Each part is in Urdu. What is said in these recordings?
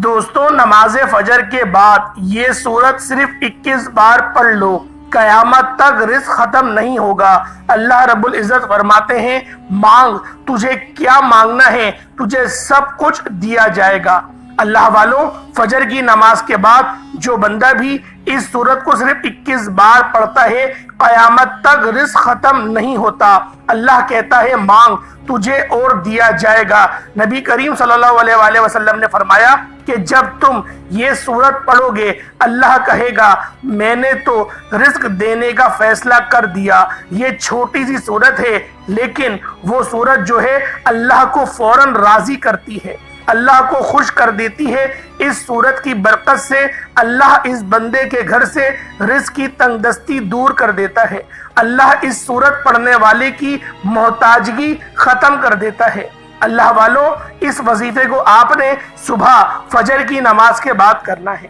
دوستوں، نماز فجر کے بعد یہ سورت صرف 21 بار پڑھ لو، قیامت تک رزق ختم نہیں ہوگا۔ اللہ رب العزت فرماتے ہیں، مانگ، تجھے کیا مانگنا ہے، تجھے سب کچھ دیا جائے گا۔ اللہ والوں، فجر کی نماز کے بعد جو بندہ بھی اس سورت کو صرف 21 بار پڑھتا ہے، قیامت تک رزق ختم نہیں ہوتا۔ اللہ کہتا ہے، مانگ، تجھے اور دیا جائے گا۔ نبی کریم صلی اللہ علیہ وآلہ وسلم نے فرمایا کہ جب تم یہ سورت پڑھو گے، اللہ کہے گا، میں نے تو رزق دینے کا فیصلہ کر دیا۔ یہ چھوٹی سی سورت ہے، لیکن وہ سورت جو ہے اللہ کو فوراً راضی کرتی ہے، اللہ کو خوش کر دیتی ہے۔ اس سورت کی برکت سے اللہ اس بندے کے گھر سے رزق کی تنگ دستی دور کر دیتا ہے۔ اللہ اس سورت پڑھنے والے کی محتاجگی ختم کر دیتا ہے۔ اللہ والوں، اس وظیفے کو آپ نے صبح فجر کی نماز کے بعد کرنا ہے۔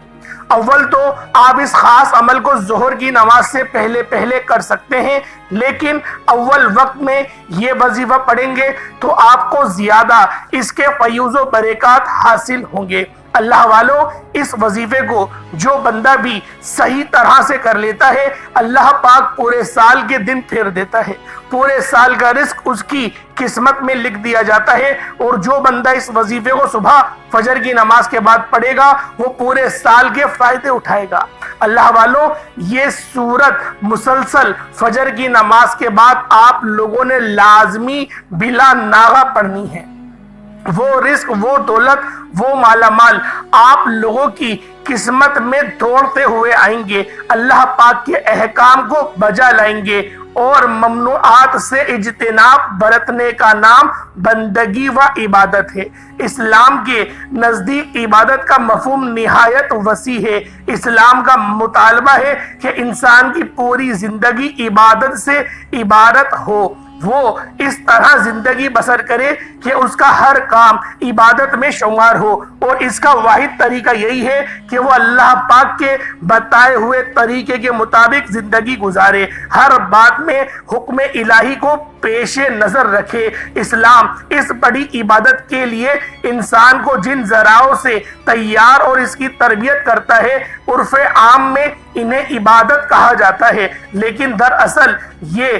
اول تو آپ اس خاص عمل کو ظہر کی نماز سے پہلے کر سکتے ہیں، لیکن اول وقت میں یہ وظیفہ پڑھیں گے تو آپ کو زیادہ اس کے فیوز و برکات حاصل ہوں گے۔ اللہ والوں، اس وظیفے کو جو بندہ بھی صحیح طرح سے کر لیتا ہے، اللہ پاک پورے سال کے دن پھیر دیتا ہے، پورے سال کا رزق اس کی قسمت میں لکھ دیا جاتا ہے۔ اور جو بندہ اس وظیفے کو صبح فجر کی نماز کے بعد پڑھے گا، وہ پورے سال کے فائدے اٹھائے گا۔ اللہ والوں، یہ سورت مسلسل فجر کی نماز کے بعد آپ لوگوں نے لازمی بلا ناغہ پڑھنی ہے۔ وہ رزق، وہ دولت، وہ مالا مال آپ لوگوں کی قسمت میں دوڑتے ہوئے آئیں گے، اللہ پاک کے احکام کو بجا لائیں گے، اور ممنوعات سے اجتناب برتنے کا نام بندگی و عبادت ہے۔ اسلام کے نزدیک عبادت کا مفہوم نہایت وسیع ہے۔ اسلام کا مطالبہ ہے کہ انسان کی پوری زندگی عبادت سے عبارت ہو، وہ اس طرح زندگی بسر کرے کہ اس کا ہر کام عبادت میں شمار ہو، اور اس کا واحد طریقہ یہی ہے کہ وہ اللہ پاک کے بتائے ہوئے طریقے کے مطابق زندگی گزارے، ہر بات میں حکم الہی کو پیش نظر رکھے۔ اسلام اس بڑی عبادت کے لیے انسان کو جن ذرائع سے تیار اور اس کی تربیت کرتا ہے، عرف عام میں انہیں عبادت کہا جاتا ہے، لیکن دراصل یہ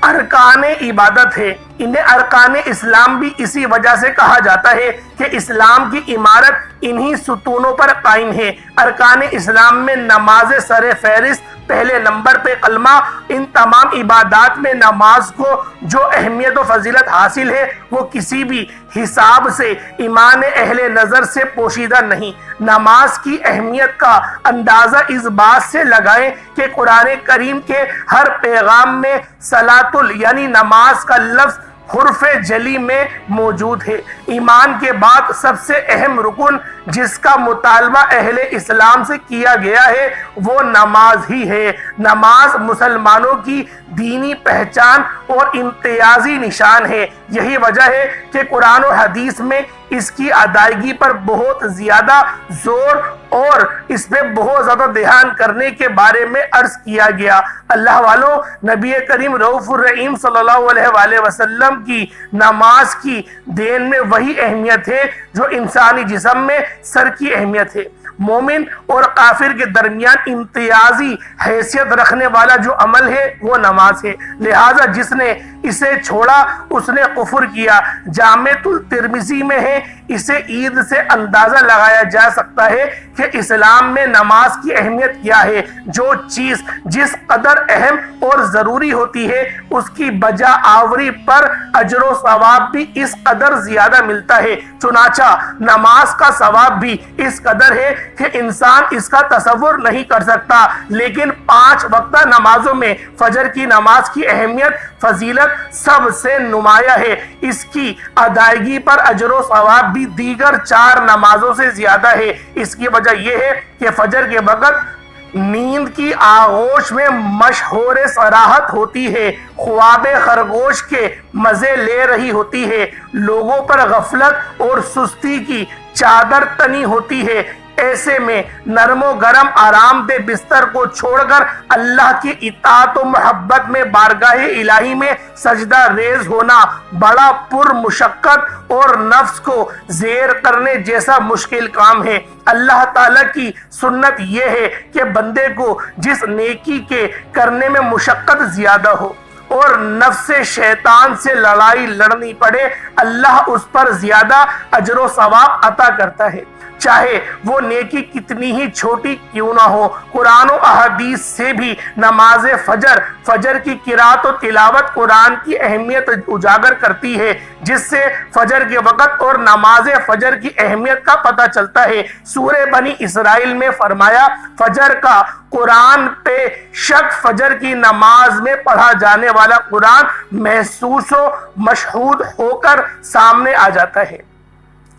ارکان عبادت ہے۔ انہیں ارکان اسلام بھی اسی وجہ سے کہا جاتا ہے کہ اسلام کی عمارت انہی ستونوں پر قائم ہے۔ ارکان اسلام میں نماز سر فہرست، پہلے نمبر پہ کلمہ۔ ان تمام عبادات میں نماز کو جو اہمیت و فضیلت حاصل ہے، وہ کسی بھی حساب سے ایمان اہل نظر سے پوشیدہ نہیں۔ نماز کی اہمیت کا اندازہ اس بات سے لگائیں کہ قرآن کریم کے ہر پیغام میں صلاۃ یعنی نماز کا لفظ حرف جلی میں موجود ہے۔ ایمان کے بعد سب سے اہم رکن جس کا مطالبہ اہل اسلام سے کیا گیا ہے، وہ نماز ہی ہے۔ نماز مسلمانوں کی دینی پہچان اور امتیازی نشان ہے۔ یہی وجہ ہے کہ قرآن و حدیث میں اس کی ادائیگی پر بہت زیادہ زور اور اس پہ بہت زیادہ دھیان کرنے کے بارے میں عرض کیا گیا۔ اللہ والوں، نبی کریم رؤوف الرحیم صلی اللہ علیہ وآلہ وسلم کی نماز کی دین میں وہی اہمیت ہے جو انسانی جسم میں سر کی اہمیت ہے۔ مومن اور کافر کے درمیان امتیازی حیثیت رکھنے والا جو عمل ہے، وہ نماز ہے۔ لہٰذا جس نے اسے چھوڑا اس نے کفر کیا۔ جامع الترمذی میں ہے، اسے عید سے اندازہ لگایا جا سکتا ہے کہ اسلام میں نماز کی اہمیت کیا ہے۔ جو چیز جس قدر اہم اور ضروری ہوتی ہے، اس کی بجا آوری پر اجر و ثواب بھی اس قدر زیادہ ملتا ہے۔ چنانچہ نماز کا ثواب بھی اس قدر ہے کہ انسان اس کا تصور نہیں کر سکتا۔ لیکن 5 وقتہ نمازوں میں فجر کی نماز کی اہمیت، فضیلت سب سے نمایاں ہے۔ اس کی ادائیگی پر اجر و ثواب بھی دیگر 4 نمازوں سے زیادہ ہے۔ اس کی وجہ یہ ہے کہ فجر کے وقت نیند کی آغوش میں مشہور صراحت ہوتی ہے، خواب خرگوش کے مزے لے رہی ہوتی ہے، لوگوں پر غفلت اور سستی کی چادر تنی ہوتی ہے۔ ایسے میں نرم و گرم آرام دہ بستر کو چھوڑ کر اللہ کی اطاعت و محبت میں بارگاہ الہی میں سجدہ ریز ہونا بڑا پر مشقت اور نفس کو زیر کرنے جیسا مشکل کام ہے۔ اللہ تعالیٰ کی سنت یہ ہے کہ بندے کو جس نیکی کے کرنے میں مشقت زیادہ ہو اور نفس شیطان سے لڑائی لڑنی پڑے، اللہ اس پر زیادہ اجر و ثواب عطا کرتا ہے، چاہے وہ نیکی کتنی ہی چھوٹی کیوں نہ ہو۔ قرآن و احادیث سے بھی نماز فجر کی قرات و تلاوت قرآن کی اہمیت اجاگر کرتی ہے، جس سے فجر کے وقت اور نماز فجر کی اہمیت کا پتہ چلتا ہے۔ سورہ بنی اسرائیل میں فرمایا، فجر کا قرآن پہ شک فجر کی نماز میں پڑھا جانے والا قرآن محسوس و مشہود ہو کر سامنے آ جاتا ہے۔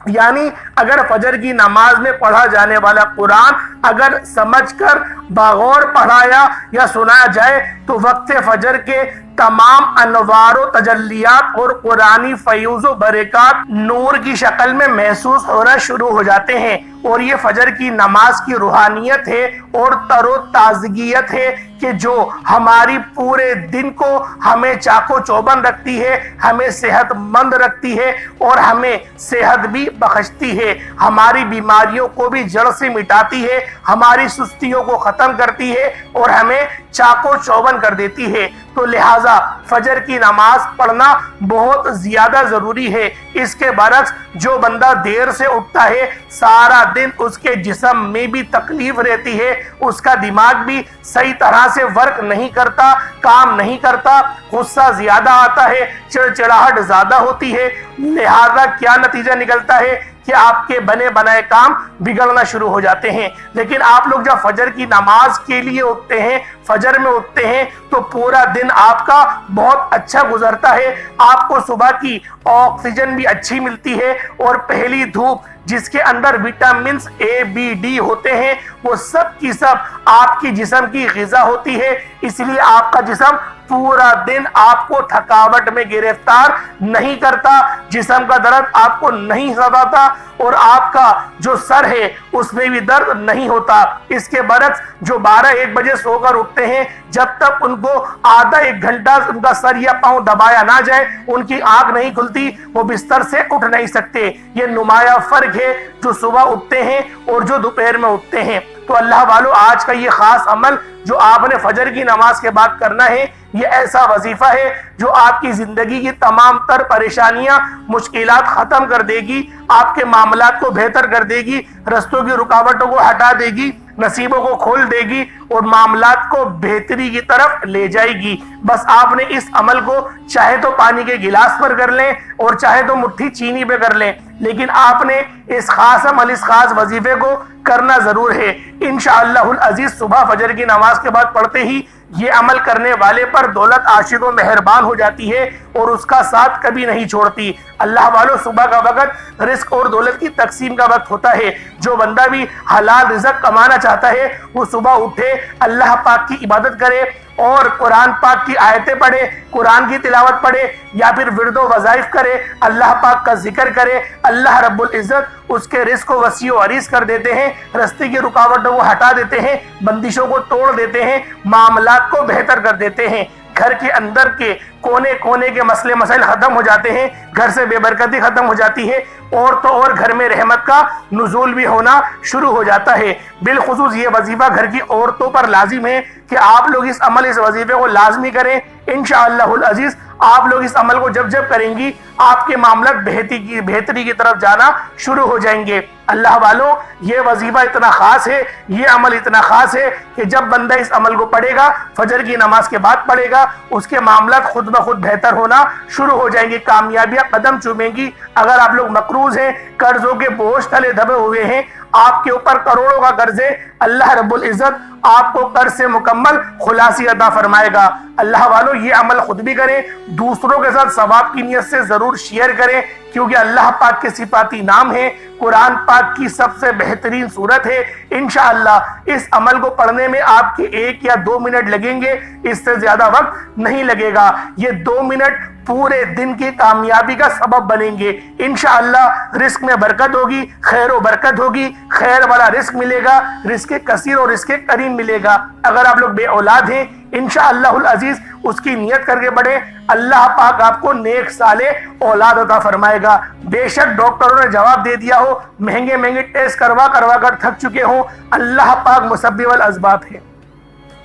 یعنی اگر فجر کی نماز میں پڑھا جانے والا قرآن اگر سمجھ کر باغور پڑھایا یا سنایا جائے تو وقت فجر کے تمام انوار و تجلیات اور قرآنی فیوز و برکات نور کی شکل میں محسوس ہونا شروع ہو جاتے ہیں، اور یہ فجر کی نماز کی روحانیت ہے اور تر و تازگیت ہے کہ جو ہماری پورے دن کو ہمیں چاق و چوبند رکھتی ہے، ہمیں صحت مند رکھتی ہے اور ہمیں صحت بھی بخشتی ہے، ہماری بیماریوں کو بھی جڑ سے مٹاتی ہے، ہماری سستیوں کو ختم کرتی ہے اور ہمیں چاق و چوبند کر دیتی ہے۔ تو لہٰذا فجر کی نماز پڑھنا بہت زیادہ ضروری ہے۔ اس کے برعکس جو بندہ دیر سے اٹھتا ہے، سارا دن اس کے جسم میں بھی تکلیف رہتی ہے، اس کا دماغ بھی صحیح طرح سے ورک نہیں کرتا، کام نہیں کرتا، غصہ زیادہ آتا ہے، چڑچڑاہٹ زیادہ ہوتی ہے، لہذا کیا نتیجہ نکلتا ہے کہ آپ کے بنے بنائے کام بگڑنا شروع ہو جاتے ہیں۔ لیکن آپ لوگ جب فجر کی نماز کے لیے اٹھتے ہیں، فجر میں اٹھتے ہیں، تو پورا دن آپ کا بہت اچھا گزرتا ہے، آپ کو صبح کی آکسیجن بھی اچھی ملتی ہے اور پہلی دھوپ جس کے اندر وٹامنز اے بی ڈی ہوتے ہیں وہ سب کی سب آپ کی جسم کی غذا ہوتی ہے، اس لیے آپ کا جسم پورا دن آپ کو تھکاوٹ میں گرفتار نہیں کرتا، جسم کا درد آپ کو نہیں ستاتا اور آپ کا جو سر ہے اس میں بھی درد نہیں ہوتا۔ اس کے برعکس جو 12-1 بجے سو کر اٹھتے ہیں، جب تک ان کو آدھا 1 گھنٹہ ان کا سر یا پاؤں دبایا نہ جائے ان کی آنکھ نہیں کھلتی، وہ بستر سے اٹھ نہیں سکتے۔ یہ نمایاں فرق ہے جو صبح اٹھتے ہیں اور جو دوپہر میں اٹھتے ہیں۔ تو اللہ والو، آج کا یہ خاص عمل جو آپ نے فجر کی نماز کے بعد کرنا ہے، یہ ایسا وظیفہ ہے جو آپ کی زندگی کی تمام تر پریشانیاں، مشکلات ختم کر دے گی، آپ کے معاملات کو بہتر کر دے گی، رستوں کی رکاوٹوں کو ہٹا دے گی، نصیبوں کو کھول دے گی اور معاملات کو بہتری کی طرف لے جائے گی۔ بس آپ نے اس عمل کو چاہے تو پانی کے گلاس پر کر لیں اور چاہے تو مٹھی چینی پہ کر لیں، لیکن آپ نے اس خاص عمل، اس خاص وظیفے کو کرنا ضرور ہے۔ انشاءاللہ العزیز صبح فجر کی نماز کے بعد پڑھتے ہی یہ عمل کرنے والے پر دولت عاشق و مہربان ہو جاتی ہے اور اس کا ساتھ کبھی نہیں چھوڑتی۔ اللہ والو، صبح کا وقت رزق اور دولت کی تقسیم کا وقت ہوتا ہے۔ جو بندہ بھی حلال رزق کمانا چاہتا ہے وہ صبح اٹھے، اللہ پاک کی عبادت کرے اور قرآن پاک کی آیتیں پڑھے، قرآن کی تلاوت پڑھے یا پھر ورد و وظائف کرے، اللہ پاک کا ذکر کرے۔ اللہ رب العزت اس کے رزق کو وسیع و عریض کر دیتے ہیں، راستے کی رکاوٹوں کو ہٹا دیتے ہیں، بندشوں کو توڑ دیتے ہیں، معاملات کو بہتر کر دیتے ہیں، گھر کے اندر کے کونے کونے کے مسئلے مسائل ختم ہو جاتے ہیں، گھر سے بے برکتی ختم ہو جاتی ہے اور تو اور گھر میں رحمت کا نزول بھی ہونا شروع ہو جاتا ہے۔ بالخصوص یہ وظیفہ گھر کی عورتوں پر لازم ہے کہ آپ لوگ اس عمل، اس وظیفے کو لازمی کریں۔ انشاءاللہ العزیز آپ لوگ اس عمل کو جب جب کریں گی آپ کے معاملات بہتری کی طرف جانا شروع ہو جائیں گے۔ اللہ والوں، یہ وظیفہ اتنا خاص ہے، یہ عمل اتنا خاص ہے کہ جب بندہ اس عمل کو پڑھے گا، فجر کی نماز کے بعد پڑھے گا، اس کے معاملات خود بخود بہتر ہونا شروع ہو جائیں گے، کامیابیاں قدم چومیں گی۔ اگر آپ لوگ مقروض ہیں، قرضوں کے بوجھ تلے دبے ہوئے ہیں، آپ کے اوپر کروڑوں کا قرض ہے، اللہ رب العزت آپ کو قرض سے مکمل خلاصی عطا فرمائے گا۔ اللہ والو، یہ عمل خود بھی کریں، دوسروں کے ساتھ ثواب کی نیت سے ضرور شیئر کریں، کیونکہ اللہ پاک کے صفاتی نام ہیں، قرآن پاک کی سب سے بہترین صورت ہے۔ انشاءاللہ اس عمل کو پڑھنے میں آپ کے 1 یا 2 منٹ لگیں گے، اس سے زیادہ وقت نہیں لگے گا۔ یہ 2 منٹ پورے دن کی کامیابی کا سبب بنیں گے۔ انشاءاللہ رزق میں برکت ہوگی، خیر و برکت ہوگی، خیر والا رزق ملے گا، رزق کثیر اور رزق کریم ملے گا۔ اگر آپ لوگ بے اولاد ہیں انشاءاللہ العزیز اس کی نیت کر کے بڑھیں، اللہ پاک آپ کو نیک صالح اولاد عطا فرمائے گا۔ بے شک ڈاکٹروں نے جواب دے دیا ہو، مہنگے مہنگے ٹیسٹ کروا کر تھک چکے ہوں، اللہ پاک مسبب الاسباب ہے،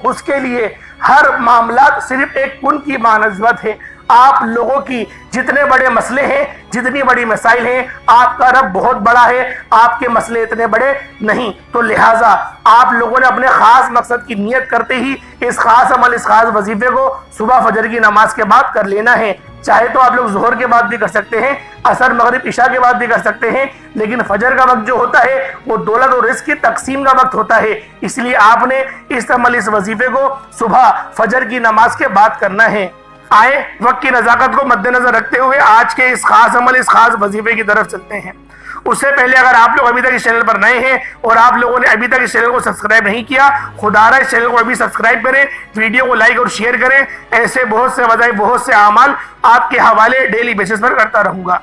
اس کے لیے ہر معاملات صرف ایک کن کی مانزبت ہے۔ آپ لوگوں کی جتنے بڑے مسئلے ہیں، جتنی بڑی مسائل ہیں، آپ کا رب بہت بڑا ہے، آپ کے مسئلے اتنے بڑے نہیں، تو لہٰذا آپ لوگوں نے اپنے خاص مقصد کی نیت کرتے ہی اس خاص عمل، اس خاص وظیفے کو صبح فجر کی نماز کے بعد کر لینا ہے۔ چاہے تو آپ لوگ ظہر کے بعد بھی کر سکتے ہیں، عصر مغرب عشاء کے بعد بھی کر سکتے ہیں، لیکن فجر کا وقت جو ہوتا ہے وہ دولت اور رزق کی تقسیم کا وقت ہوتا ہے، اس لیے آپ نے اس عمل، اس وظیفے کو صبح فجر کی نماز کے بعد کرنا ہے۔ آئے وقت کی نزاکت کو مد نظر رکھتے ہوئے آج کے اس خاص عمل، اس خاص وظیفے کی طرف چلتے ہیں۔ اس سے پہلے اگر آپ لوگ ابھی تک اس چینل پر نئے ہیں اور آپ لوگوں نے ابھی تک اس چینل کو سبسکرائب نہیں کیا، خدا رہا اس چینل کو ابھی سبسکرائب کریں، ویڈیو کو لائک اور شیئر کریں۔ ایسے بہت سے وظائف، بہت سے اعمال آپ کے حوالے ڈیلی بیسس پر کرتا رہوں گا۔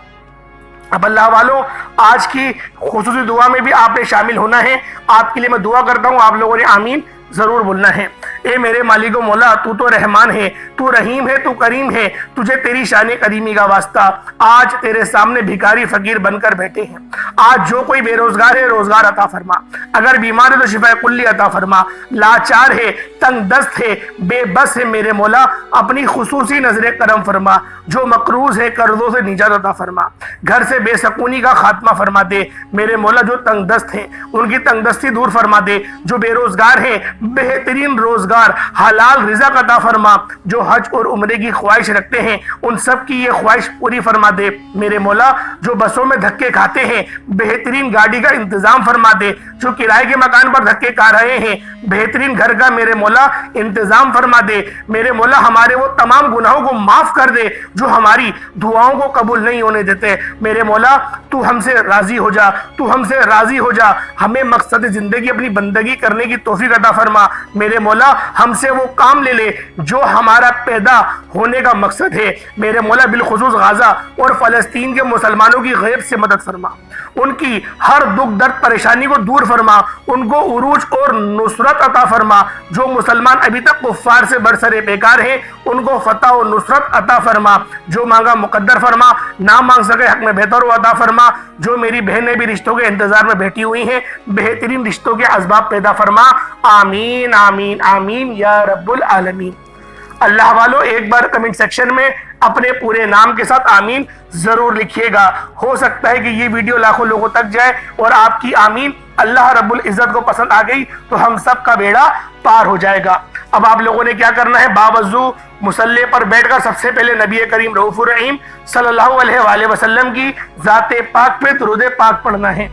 اب اللہ والوں، آج کی خصوصی دعا میں بھی آپ نے شامل ہونا ہے۔ آپ کے لیے میں دعا کرتا ہوں، آپ لوگوں نے آمین ضرور بولنا ہے۔ اے میرے مالک و مولا، تو تو رحمان ہے، تو رحیم ہے، تو کریم ہے، تجھے تیری شان کریمی کا واسطہ۔ آج تیرے سامنے بھکاری فقیر بن کر بیٹھے ہیں۔ آج جو کوئی بے روزگار ہے روزگار عطا فرما، اگر بیمار ہے تو شفا کلی عطا فرما، لاچار ہے، تنگ دست ہے، بے بس ہے، میرے مولا اپنی خصوصی نظر کرم فرما۔ جو مقروض ہے قرضوں سے نجات عطا فرما، گھر سے بے سکونی کا خاتمہ فرما دے، میرے مولا جو تنگ دست ہیں ان کی تنگ دستی دور فرما دے، جو بے روزگار ہیں بہترین روزگار حلال رزق عطا فرما، جو حج اور عمرے کی خواہش رکھتے ہیں ان سب کی یہ خواہش پوری فرما دے، میرے مولا جو بسوں میں دھکے کھاتے ہیں بہترین گاڑی کا انتظام فرما دے، جو کرائے کے مکان پر دھکے کھا رہے ہیں بہترین گھر کا میرے مولا انتظام فرما دے، میرے مولا ہمارے وہ تمام گناہوں کو معاف کر دے جو ہماری دعاؤں کو قبول نہیں ہونے دیتے، میرے مولا تو ہم سے راضی ہو جا، تو ہم سے راضی ہو جا، ہمیں مقصد زندگی اپنی بندگی کرنے کی توفیق عطا فرما، میرے مولا ہم سے وہ کام لے لے جو ہمارا پیدا ہونے کا مقصد ہے، میرے مولا بالخصوص غزہ اور فلسطین کے مسلمانوں کی غیب سے مدد فرما، ان کی ہر دکھ درد پریشانی کو دور فرما، ان کو عروج اور نصرت عطا فرما، جو مسلمان ابھی تک کفار سے برسر بیکار ہیں ان کو فتح و نصرت عطا فرما، جو مانگا مقدر فرما، نہ مانگ سکے حق میں بہتر و عطا فرما، جو میری بہنیں بھی رشتوں کے انتظار میں بیٹھی ہوئی ہیں بہترین رشتوں کے اسباب پیدا فرما، آمین آمین آمین یا رب العالمین۔ اللہ والوں ایک بار کمنٹ سیکشن میں اپنے پورے نام کے ساتھ آمین ضرور لکھیے گا، ہو سکتا ہے کہ یہ ویڈیو لاکھوں لوگوں تک جائے اور آپ کی آمین اللہ رب العزت کو پسند آ گئی تو ہم سب کا بیڑا پار ہو جائے گا۔ اب آپ لوگوں نے کیا کرنا ہے، باوضو مصلی پر بیٹھ کر سب سے پہلے نبی کریم رؤوف الرحیم صلی اللہ علیہ وآلہ وسلم کی ذات پاک پہ درود پاک پڑھنا ہے۔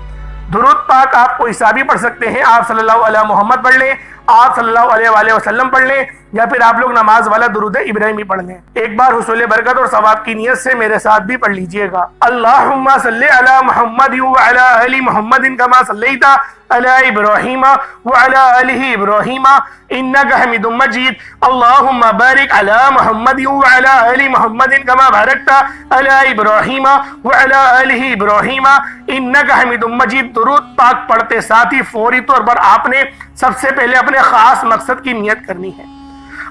درود پاک آپ کو حسابی پڑھ سکتے ہیں، آپ صلی اللہ علیہ محمد پڑھ لیں، آپ صلی اللہ علیہ وآلہ وسلم پڑھ لیں، یا پھر آپ لوگ نماز والا درود ابراہیمی پڑھ لیں۔ ایک بار حصول برکت اور ثواب کی نیت سے میرے ساتھ بھی پڑھ لیجئے گا۔ اللہم صلی علی محمد وعلی آل محمد کما صلیت علی ابراہیم وعلی آل ابراہیم انک حمید مجید، اللہم بارک علی محمد وعلی آل محمد کما بارکت علی ابراہیم وعلی آل ابراہیم انک حمید مجید۔ درود پاک پڑھتے ساتھ ہی فوری طور پر آپ نے سب سے پہلے اپنے خاص مقصد کی نیت کرنی ہے۔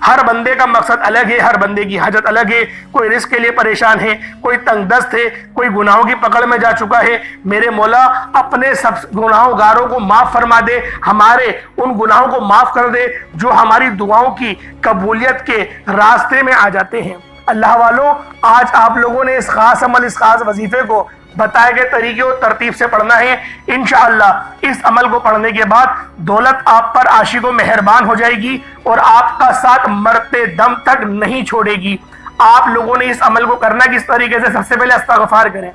ہر بندے کا مقصد الگ ہے، ہر بندے کی حاجت الگ ہے، کوئی رزق کے لیے پریشان ہے، کوئی تنگ دست ہے، کوئی گناہوں کی پکڑ میں جا چکا ہے، میرے مولا اپنے سب گناہوں گاروں کو معاف فرما دے، ہمارے ان گناہوں کو معاف کر دے جو ہماری دعاؤں کی قبولیت کے راستے میں آ جاتے ہیں۔ اللہ والوں آج آپ لوگوں نے اس خاص عمل، اس خاص وظیفے کو بتائے گئے طریقے اور ترتیب سے پڑھنا ہے۔ انشاءاللہ اس عمل کو پڑھنے کے بعد دولت آپ پر عاشق و مہربان ہو جائے گی اور آپ کا ساتھ مرتے دم تک نہیں چھوڑے گی۔ آپ لوگوں نے اس عمل کو کرنا کس طریقے سے، سب سے پہلے استغفار کریں۔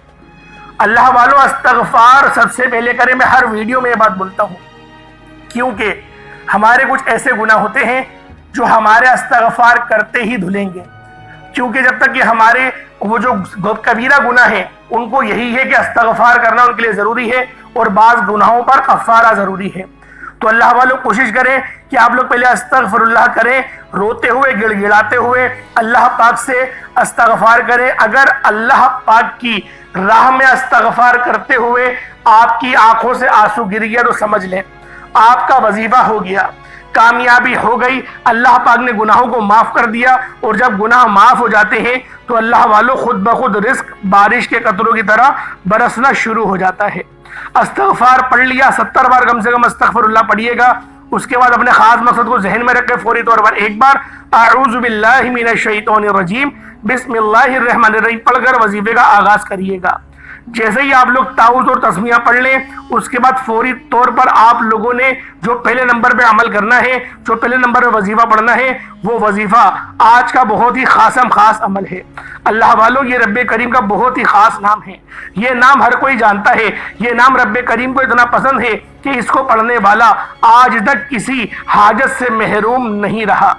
اللہ والوں استغفار سب سے پہلے کریں، میں ہر ویڈیو میں یہ بات بولتا ہوں کیونکہ ہمارے کچھ ایسے گناہ ہوتے ہیں جو ہمارے استغفار کرتے ہی دھلیں گے، کیونکہ جب تک کہ ہمارے وہ جو کبیرہ گناہ ہیں ان کو یہی ہے کہ استغفار کرنا ان کے لیے ضروری ہے اور بعض گناہوں پر کفارہ ضروری ہے۔ تو اللہ والوں کوشش کریں کہ آپ لوگ پہلے استغفر اللہ کریں، روتے ہوئے گڑ گڑاتے ہوئے اللہ پاک سے استغفار کریں۔ اگر اللہ پاک کی راہ میں استغفار کرتے ہوئے آپ کی آنکھوں سے آنسو گر گیا تو سمجھ لیں آپ کا وظیفہ ہو گیا، کامیابی ہو گئی، اللہ پاک نے گناہوں کو معاف کر دیا۔ اور جب گناہ معاف ہو جاتے ہیں تو اللہ والوں خود بخود رزق بارش کے قطروں کی طرح برسنا شروع ہو جاتا ہے۔ استغفار پڑھ لیا، 70 بار کم سے کم استغفر اللہ پڑھیے گا۔ اس کے بعد اپنے خاص مقصد کو ذہن میں رکھ کے فوری طور پر ایک بار اعوذ باللہ من الشیطان الرجیم بسم اللہ الرحمن الرحیم پڑھ کر وظیفے کا آغاز کریے گا۔ جیسے ہی آپ لوگ تعوذ اور تسمیہ پڑھ لیں، اس کے بعد فوری طور پر آپ لوگوں نے جو پہلے نمبر پہ عمل کرنا ہے، جو پہلے نمبر پہ وظیفہ پڑھنا ہے، وہ وظیفہ آج کا بہت ہی خاص عمل ہے۔ اللہ والوں، یہ رب کریم کا بہت ہی خاص نام ہے، یہ نام ہر کوئی جانتا ہے، یہ نام رب کریم کو اتنا پسند ہے کہ اس کو پڑھنے والا آج تک کسی حاجت سے محروم نہیں رہا۔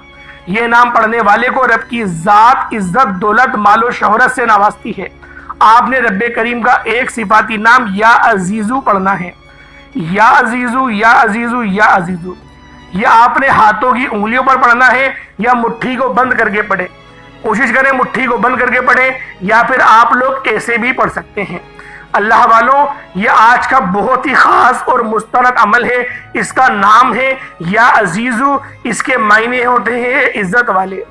یہ نام پڑھنے والے کو رب کی ذات عزت دولت مال و شہرت سے نوازتی ہے۔ آپ نے رب کریم کا ایک صفاتی نام یا عزیزو پڑھنا ہے، یا عزیزو یا عزیزو یا عزیزو۔ یہ آپ نے ہاتھوں کی انگلیوں پر پڑھنا ہے یا مٹھی کو بند کر کے پڑھے، کوشش کریں مٹھی کو بند کر کے پڑھیں، یا پھر آپ لوگ ایسے بھی پڑھ سکتے ہیں۔ اللہ والوں، یہ آج کا بہت ہی خاص اور مستند عمل ہے، اس کا نام ہے یا عزیزو۔ اس کے معنی ہوتے ہیں عزت والے،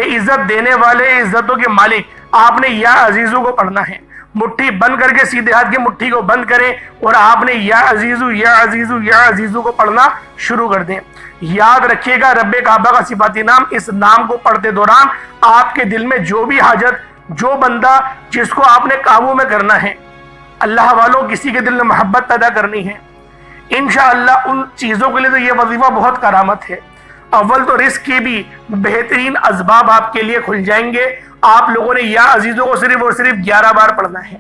عزت دینے والے، عزتوں کے مالک۔ آپ نے یا عزیزو کو پڑھنا ہے، مٹھی بند کر کے سیدھے ہاتھ کی مٹھی کو بند کریں اور آپ نے یا عزیزو یا عزیزو یا عزیزو کو پڑھنا شروع کر دیں۔ یاد رکھیے گا رب کعبہ کا صفاتی نام، اس نام کو پڑھتے دوران آپ کے دل میں جو بھی حاجت، جو بندہ جس کو آپ نے قابو میں کرنا ہے، اللہ والوں کسی کے دل میں محبت پیدا کرنی ہے، انشاءاللہ ان چیزوں کے لیے تو یہ وظیفہ بہت کرامت ہے۔ اول تو رزق کے بھی بہترین اسباب آپ کے لیے کھل جائیں گے۔ آپ لوگوں نے یا عزیزوں کو صرف اور صرف 11 بار پڑھنا ہے۔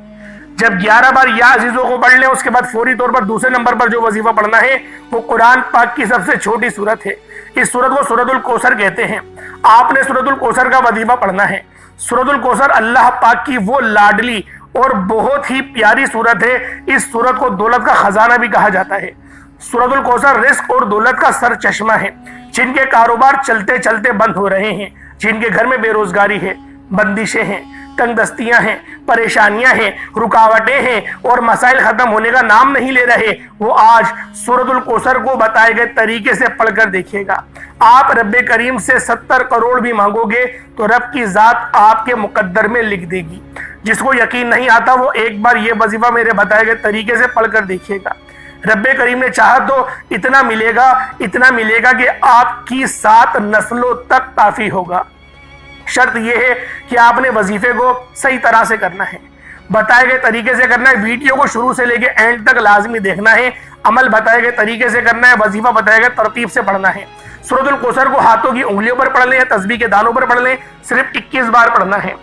جب 11 بار یا عزیزوں کو پڑھ لیں، اس کے بعد فوری طور پر دوسرے نمبر پر جو وظیفہ پڑھنا ہے وہ قرآن پاک کی سب سے چھوٹی سورت ہے، اس سورت کو سورۃ الکوثر کہتے ہیں۔ آپ نے سورۃ الکوثر کا وظیفہ پڑھنا ہے۔ سورۃ الکوثر اللہ پاک کی وہ لاڈلی اور بہت ہی پیاری سورت ہے، اس سورت کو دولت کا خزانہ بھی کہا جاتا ہے۔ سورۃ الکوثر رزق اور دولت کا سر چشمہ ہے۔ جن کے کاروبار چلتے چلتے بند ہو رہے ہیں، جن کے گھر میں بے روزگاری ہے، بندشیں ہیں، تنگ دستیاں ہیں، پریشانیاں ہیں، رکاوٹیں ہیں اور مسائل ختم ہونے کا نام نہیں لے رہے، وہ آج سورۃ الکوثر کو بتائے گئے طریقے سے پڑھ کر دیکھیے گا۔ آپ رب کریم سے 70 کروڑ بھی مانگو گے تو رب کی ذات آپ کے مقدر میں لکھ دے گی۔ جس کو یقین نہیں آتا وہ ایک بار یہ وظیفہ میرے بتائے گئے طریقے سے پڑھ کر دیکھیے گا۔ رب کریم نے چاہا تو اتنا ملے گا کہ آپ کی 7 نسلوں تک کافی ہوگا۔ شرط یہ ہے کہ آپ نے وظیفے کو صحیح طرح سے کرنا ہے، بتائے گئے طریقے سے کرنا ہے، ویڈیو کو شروع سے لے کے اینڈ تک لازمی دیکھنا ہے، عمل بتائے گئے طریقے سے کرنا ہے، وظیفہ بتائے گئے ترتیب سے پڑھنا ہے۔ سورۃ الکوثر کو ہاتھوں کی انگلیوں پر پڑھ لیں یا تسبیح کے دانوں پر پڑھ لیں، صرف 21 بار پڑھنا ہے۔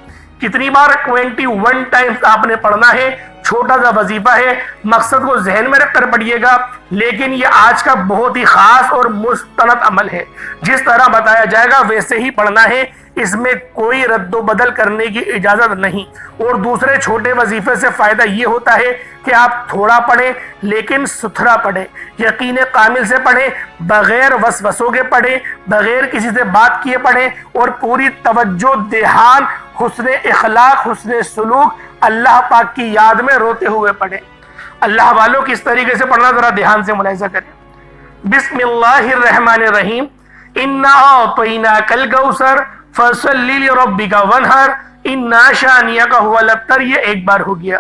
کتنی بار؟ 21 ٹائمز آپ نے پڑھنا ہے۔ چھوٹا سا وظیفہ ہے، مقصد کو ذہن میں رکھ کر پڑھیے گا، لیکن یہ آج کا بہت ہی خاص اور مستند عمل ہے۔ جس طرح بتایا جائے گا ویسے ہی پڑھنا ہے، اس میں کوئی رد و بدل کرنے کی اجازت نہیں۔ اور دوسرے چھوٹے وظیفے سے فائدہ یہ ہوتا ہے کہ آپ تھوڑا پڑھیں لیکن ستھرا پڑھیں، یقین کامل سے پڑھیں، بغیر وسوسوں کے پڑھیں، بغیر کسی سے بات کیے پڑھیں اور پوری توجہ دھیان، حسن اخلاق، حسن سلوک، اللہ پاک کی یاد میں روتے ہوئے پڑھیں۔ اللہ والوں کس طریقے سے پڑھنا ذرا دھیان سے ملاحظہ کریں۔ بسم اللہ الرحمن الرحیم، انا اعطیناک الکوثر فصلی لربک وانحر انا شانئک ھو الابتر۔ یہ ایک بار ہو گیا۔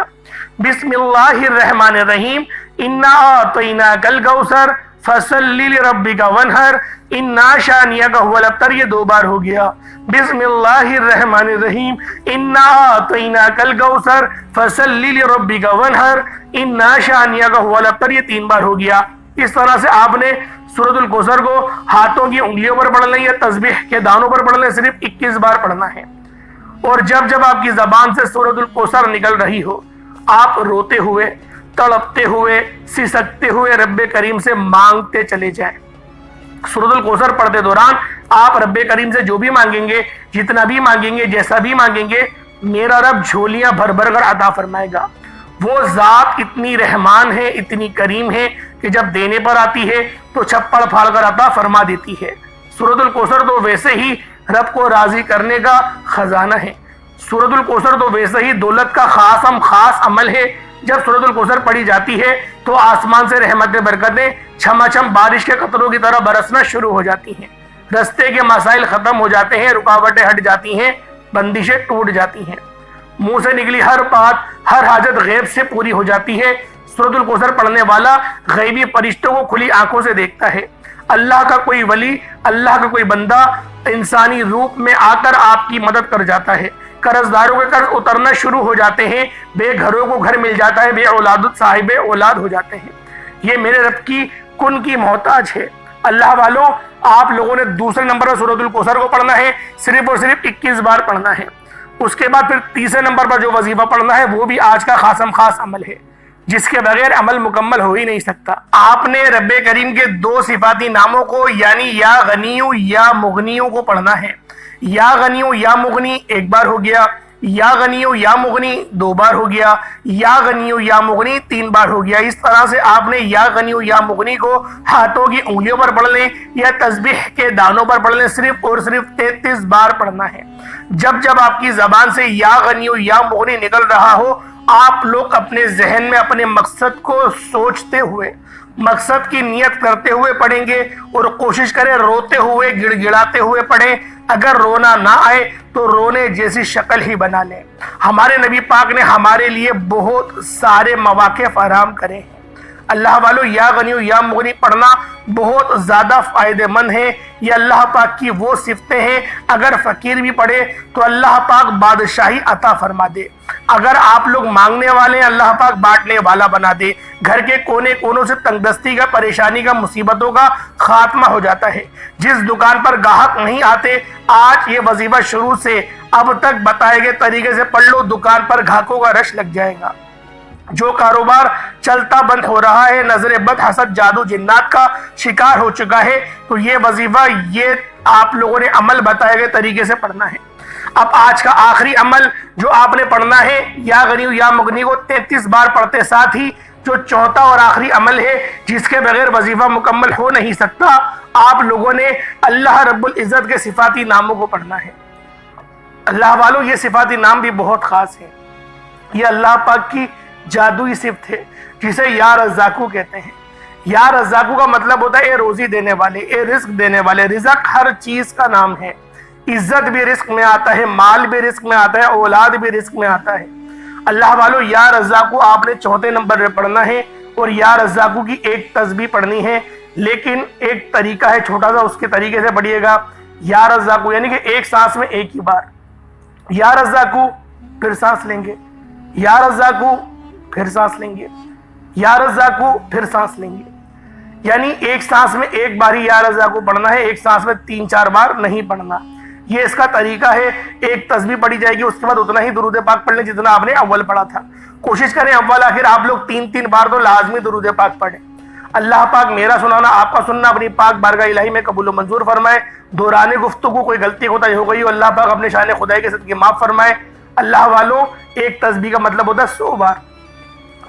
بسم اللہ الرحمن الرحیم، انا اعطیناک الکوثر فصلی لربک وانحر انا شانئک ھو الابتر۔ یہ 2 بار ہو گیا۔ بسم اللہ الرحمن الرحیم، انا اعطیناک الکوثر فصلی لربک وانحر انا شانئک ھو الابتر۔ یہ 3 بار ہو گیا۔ اس طرح سے آپ نے سورۃ الکوثر کو ہاتھوں کی انگلیوں پر پڑھ لیں یا تسبیح کے دانوں پر پڑھ لیں، صرف 21 بار پڑھنا ہے۔ اور جب جب آپ کی زبان سے سورۃ الکوثر نکل رہی ہو، آپ روتے ہوئے، تڑپتے ہوئے، سسکتے ہوئے رب کریم سے مانگتے چلے جائیں۔ سورۃ الکوثر پڑھتے دوران آپ رب کریم سے جو بھی مانگیں گے، جتنا بھی مانگیں گے، جیسا بھی مانگیں گے، میرا رب جھولیاں بھر بھر کر عطا فرمائے گا۔ وہ ذات اتنی رحمان ہے، اتنی کریم ہے کہ جب دینے پر آتی ہے تو چھپڑ پھاڑ کر عطا فرما دیتی ہے۔ سورۃ الکوثر تو ویسے ہی رب کو راضی کرنے کا خزانہ ہے۔ سورۃ الکوثر تو ویسے ہی دولت کا خاص عمل ہے۔ جب سورۃ الکوثر پڑھی جاتی ہے تو آسمان سے رحمت برکتیں چھما بارش کے قطروں کی طرح برسنا شروع ہو جاتی ہیں، رستے کے مسائل ختم ہو جاتے ہیں، رکاوٹیں ہٹ جاتی ہیں، بندشیں ٹوٹ جاتی ہیں، منہ سے نکلی ہر بات، ہر حاجت غیب سے پوری ہو جاتی ہے۔ سورۃ الکوثر پڑھنے والا غیبی فرشتوں کو کھلی آنکھوں سے دیکھتا ہے۔ اللہ کا کوئی ولی، اللہ کا کوئی بندہ انسانی روپ میں آ کر آپ کی مدد کر جاتا ہے۔ قرض داروں کے قرض اترنا شروع ہو جاتے ہیں، بے گھروں کو گھر مل جاتا ہے، بے اولاد صاحب اولاد ہو جاتے ہیں۔ یہ میرے رب کی کن کی محتاج ہے۔ اللہ والوں، آپ لوگوں نے دوسرے نمبر پر سورۃ الکوثر کو پڑھنا ہے، صرف اور صرف 21 بار پڑھنا ہے۔ اس کے بعد پھر تیسرے نمبر پر جو وظیفہ پڑھنا ہے وہ بھی آج کا خاص عمل ہے، جس کے بغیر عمل مکمل ہو ہی نہیں سکتا۔ آپ نے رب کریم کے 2 صفاتی ناموں کو یعنی یا غنیو یا مغنیو کو پڑھنا ہے۔ یا غنیو یا مغنی 1 بار ہو گیا، یا غنیو یا مغنی 2 بار ہو گیا، یا غنیو یا مغنی 3 بار ہو گیا۔ اس طرح سے آپ نے یا غنیو یا مغنی کو ہاتھوں کی انگلیوں پر پڑھ لیں یا تسبیح کے دانوں پر پڑھ لیں، صرف اور صرف 33 بار پڑھنا ہے۔ جب آپ کی زبان سے یا غنیو یا مغنی نکل رہا ہو، آپ لوگ اپنے ذہن میں اپنے مقصد کو سوچتے ہوئے، مقصد کی نیت کرتے ہوئے پڑھیں گے، اور کوشش کریں روتے ہوئے گڑ گڑاتے ہوئے پڑھیں۔ اگر رونا نہ آئے تو رونے جیسی شکل ہی بنا لیں۔ ہمارے نبی پاک نے ہمارے لیے بہت سارے مواقع فراہم کرے ہیں۔ اللہ والو، یا غنیو یا مغنی پڑھنا بہت زیادہ فائدہ مند ہے۔ یہ اللہ پاک کی وہ صفتیں ہیں، اگر فقیر بھی پڑھے تو اللہ پاک بادشاہی عطا فرما دے۔ اگر آپ لوگ مانگنے والے ہیں، اللہ پاک بانٹنے والا بنا دے۔ گھر کے کونے کونوں سے تنگ دستی کا، پریشانی کا، مصیبتوں کا خاتمہ ہو جاتا ہے۔ جس دکان پر گاہک نہیں آتے، آج یہ وظیفہ شروع سے اب تک بتائے گئے طریقے سے پڑھ لو، دکان پر گاہکوں کا رش لگ جائے گا۔ جو کاروبار چلتا بند ہو رہا ہے، نظر بد، حسد، جادو، جنات کا شکار ہو چکا ہے، تو یہ وظیفہ یہ آپ لوگوں نے عمل بتائے گئے طریقے سے پڑھنا ہے۔ اب آج کا آخری عمل جو آپ نے پڑھنا ہے، یا غنیو یا مغنی کو 33 بار پڑھتے ساتھ ہی جو چوتھا اور آخری عمل ہے، جس کے بغیر وظیفہ مکمل ہو نہیں سکتا، آپ لوگوں نے اللہ رب العزت کے صفاتی ناموں کو پڑھنا ہے۔ اللہ والوں، یہ صفاتی نام بھی بہت خاص ہے۔ یہ اللہ پاک کی جادوئی صفت ہے، جسے یا رزاقو کہتے ہیں۔ یا رزاقو کا مطلب ہوتا ہے اے روزی دینے والے، اے رزق دینے والے۔ رزق ہر چیز کا نام ہے۔ عزت بھی رزق میں آتا ہے، مال بھی رزق میں آتا ہے، اولاد بھی رزق میں آتا ہے۔ اللہ والو، یا رزاقو آپ نے چوتھے نمبر پہ پڑھنا ہے، اور یا رزاقو کی ایک تسبیح پڑھنی ہے، لیکن ایک طریقہ ہے چھوٹا سا، اس کے طریقے سے پڑھیے گا۔ یا رزاقو یعنی کہ ایک سانس میں ایک ہی بار، یا رزاقو، پھر سانس لیں گے، یا رزاقو، پھر سانس لیں گے، یا رزاقو، پھر سانس لیں گے۔ یعنی ایک سانس میں ایک بار ہی یا رزاقو پڑھنا ہے، ایک سانس میں 3-4 بار نہیں پڑھنا۔ یہ اس کا طریقہ ہے۔ ایک تسبیح پڑھی جائے گی، اس کے بعد اتنا ہی درود پاک پڑھ لیں جتنا آپ نے اول پڑھا تھا۔ کوشش کریں اول آخر آپ لوگ 3 بار تو لازمی درود پاک پڑھیں۔ اللہ پاک میرا سنانا، آپ کا سننا اپنی پاک بارگاہ الہی میں قبول و منظور فرمائے۔ دوران گفتگو کوئی غلطی ہوتا ہو گئی ہو، اللہ پاک اپنے شان خدائی کے صدقے معاف فرمائے۔ اللہ والوں، ایک تسبیح کا مطلب ہوتا ہے 100 بار۔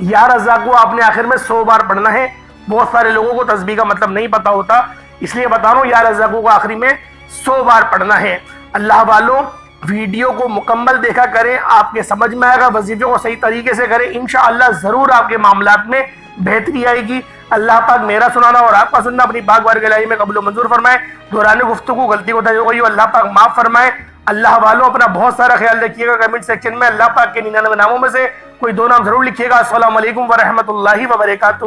یا رزاقو آپ نے آخر میں 100 بار پڑھنا ہے۔ بہت سارے لوگوں کو تسبیح کا مطلب نہیں پتا ہوتا، اس لیے بتا رہا ہوں، یا رزاقو کو آخری میں 100 بار پڑھنا ہے۔ اللہ والوں، ویڈیو کو مکمل دیکھا کریں، آپ کے سمجھ میں آئے گا، وظیفے کو صحیح طریقے سے کریں، انشاءاللہ ضرور آپ کے معاملات میں بہتری آئے گی۔ اللہ پاک میرا سنانا اور آپ کا سننا اپنی پاک بارگاہ الہی میں قبول و منظور فرمائے۔ دوران گفتگو غلطی کوتاہی ہو گئی ہو، اللہ پاک معاف فرمائے۔ اللہ والوں، اپنا بہت سارا خیال رکھیے گا۔ کمنٹ سیکشن میں اللہ پاک کے 99 ناموں میں سے کوئی 2 نام ضرور لکھیے گا۔ السلام علیکم ورحمۃ اللہ وبرکاتہ۔